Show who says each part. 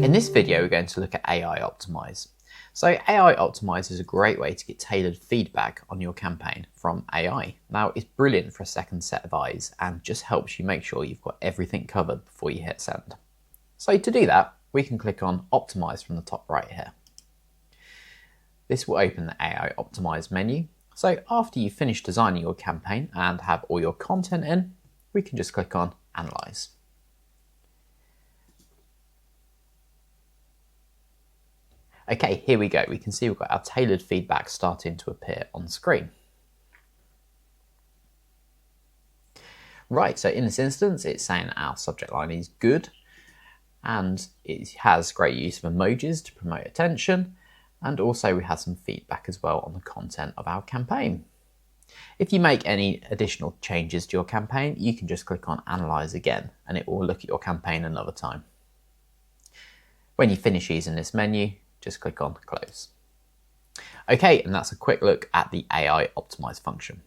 Speaker 1: In this video, we're going to look at AI Optimize. So AI Optimize is a great way to get tailored feedback on your campaign from AI. Now, it's brilliant for a second set of eyes and just helps you make sure you've got everything covered before you hit send. So to do that, we can click on Optimize from the top right here. This will open the AI Optimize menu. So after you've finished designing your campaign and have all your content in, we can just click on Analyze. Okay, here we go. We can see we've got our tailored feedback starting to appear on the screen. Right, so in this instance, it's saying our subject line is good, and it has great use of emojis to promote attention, and also we have some feedback as well on the content of our campaign. If you make any additional changes to your campaign, you can just click on Analyze again, and it will look at your campaign another time. When you finish using this menu, just click on Close. Okay, and that's a quick look at the AI Optimize function.